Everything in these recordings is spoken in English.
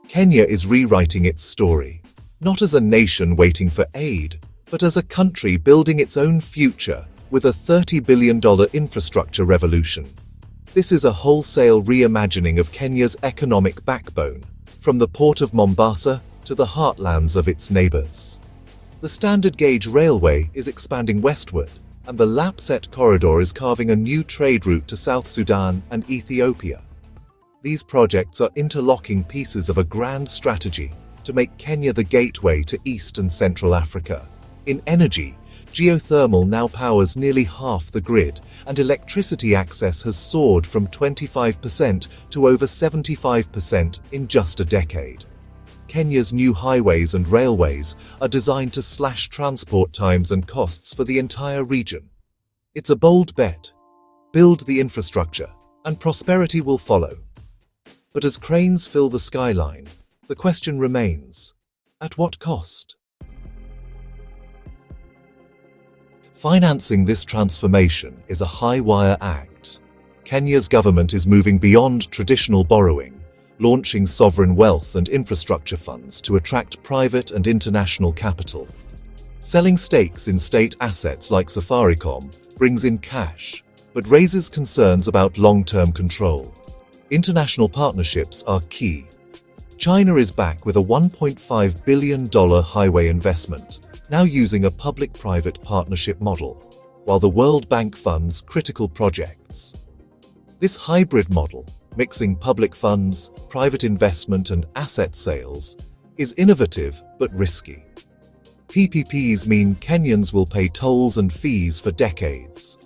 Kenya is rewriting its story, not as a nation waiting for aid, but as a country building its own future with a $30 billion infrastructure revolution. This is a wholesale reimagining of Kenya's economic backbone, from the port of Mombasa to the heartlands of its neighbors. The standard gauge railway is expanding westward, and the LAPSSET corridor is carving a new trade route to South Sudan and Ethiopia. These projects are interlocking pieces of a grand strategy to make Kenya the gateway to East and Central Africa. In energy, geothermal now powers nearly half the grid, and electricity access has soared from 25% to over 75% in just a decade. Kenya's new highways and railways are designed to slash transport times and costs for the entire region. It's a bold bet. Build the infrastructure, and prosperity will follow. But as cranes fill the skyline, the question remains, at what cost? Financing this transformation is a high-wire act. Kenya's government is moving beyond traditional borrowing, launching sovereign wealth and infrastructure funds to attract private and international capital. Selling stakes in state assets like Safaricom brings in cash, but raises concerns about long-term control. International partnerships are key. China is back with a $1.5 billion highway investment, now using a public-private partnership model, while the World Bank funds critical projects. This hybrid model, mixing public funds, private investment and asset sales, is innovative but risky. PPPs mean Kenyans will pay tolls and fees for decades.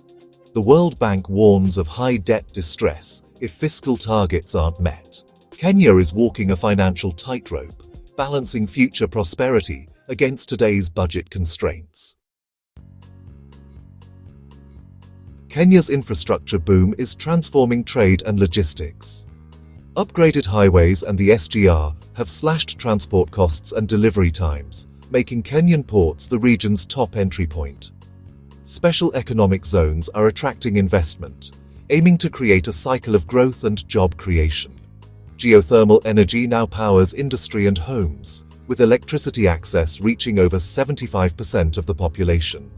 The World Bank warns of high debt distress if fiscal targets aren't met. Kenya is walking a financial tightrope, balancing future prosperity against today's budget constraints. Kenya's infrastructure boom is transforming trade and logistics. Upgraded highways and the SGR have slashed transport costs and delivery times, making Kenyan ports the region's top entry point. Special economic zones are attracting investment, aiming to create a cycle of growth and job creation. Geothermal energy now powers industry and homes, with electricity access reaching over 75% of the population.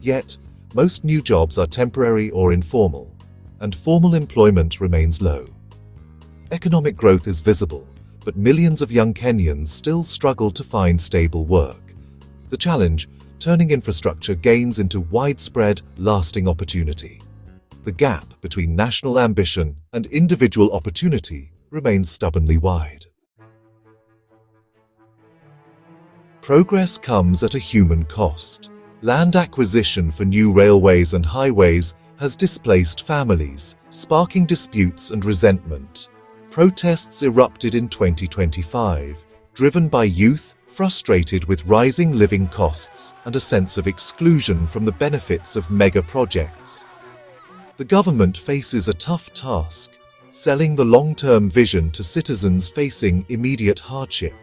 Yet, most new jobs are temporary or informal, and formal employment remains low. Economic growth is visible, but millions of young Kenyans still struggle to find stable work. The challenge: turning infrastructure gains into widespread, lasting opportunity. The gap between national ambition and individual opportunity remains stubbornly wide. Progress comes at a human cost. Land acquisition for new railways and highways has displaced families, sparking disputes and resentment. Protests erupted in 2025, driven by youth frustrated with rising living costs and a sense of exclusion from the benefits of mega projects. The government faces a tough task, selling the long-term vision to citizens facing immediate hardship.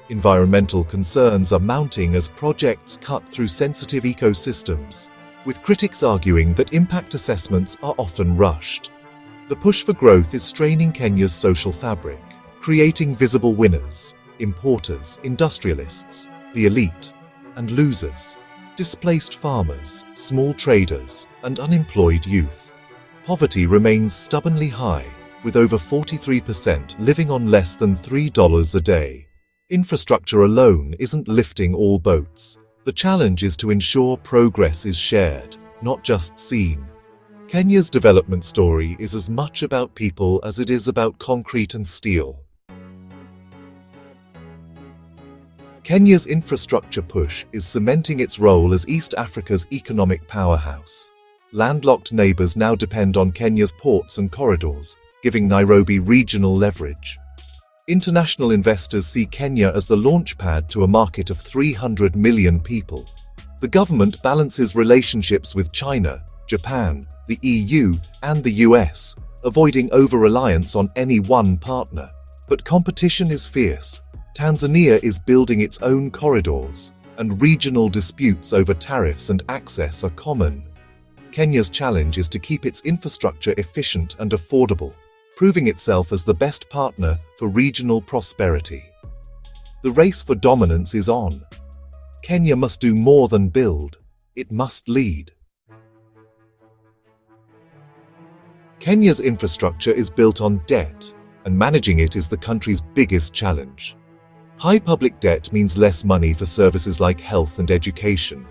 Environmental concerns are mounting as projects cut through sensitive ecosystems, with critics arguing that impact assessments are often rushed. The push for growth is straining Kenya's social fabric, creating visible winners, importers, industrialists, the elite, and losers, displaced farmers, small traders, and unemployed youth. Poverty remains stubbornly high, with over 43% living on less than $3 a day. Infrastructure alone isn't lifting all boats. The challenge is to ensure progress is shared, not just seen. Kenya's development story is as much about people as it is about concrete and steel. Kenya's infrastructure push is cementing its role as East Africa's economic powerhouse. Landlocked neighbors now depend on Kenya's ports and corridors, giving Nairobi regional leverage. International investors see Kenya as the launchpad to a market of 300 million people. The government balances relationships with China, Japan, the EU, and the US, avoiding over-reliance on any one partner. But competition is fierce. Tanzania is building its own corridors, and regional disputes over tariffs and access are common. Kenya's challenge is to keep its infrastructure efficient and affordable. proving itself as the best partner for regional prosperity. The race for dominance is on. Kenya must do more than build, it must lead. Kenya's infrastructure is built on debt, and managing it is the country's biggest challenge. High public debt means less money for services like health and education.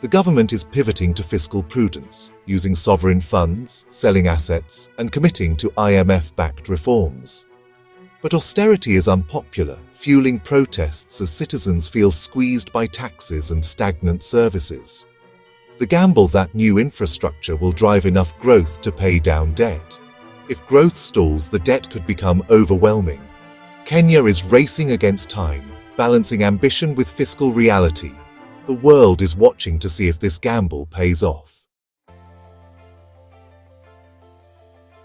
The government is pivoting to fiscal prudence, using sovereign funds, selling assets, and committing to IMF-backed reforms. But austerity is unpopular, fueling protests as citizens feel squeezed by taxes and stagnant services. The gamble that new infrastructure will drive enough growth to pay down debt. If growth stalls, the debt could become overwhelming. Kenya is racing against time, balancing ambition with fiscal reality. The world is watching to see if this gamble pays off.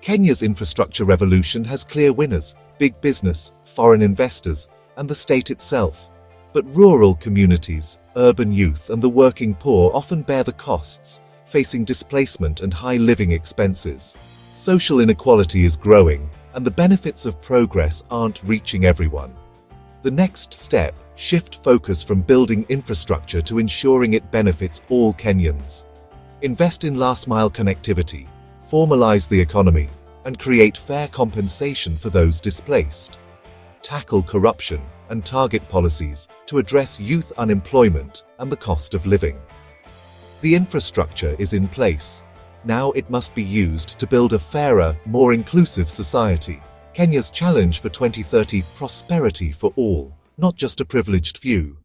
Kenya's infrastructure revolution has clear winners: big business, foreign investors, and the state itself. But rural communities, urban youth, and the working poor often bear the costs, facing displacement and high living expenses. Social inequality is growing, and the benefits of progress aren't reaching everyone. The next step: shift focus from building infrastructure to ensuring it benefits all Kenyans. Invest in last-mile connectivity, formalize the economy, and create fair compensation for those displaced. Tackle corruption and target policies to address youth unemployment and the cost of living. The infrastructure is in place. Now it must be used to build a fairer, more inclusive society. Kenya's challenge for 2030: prosperity for all, not just a privileged few.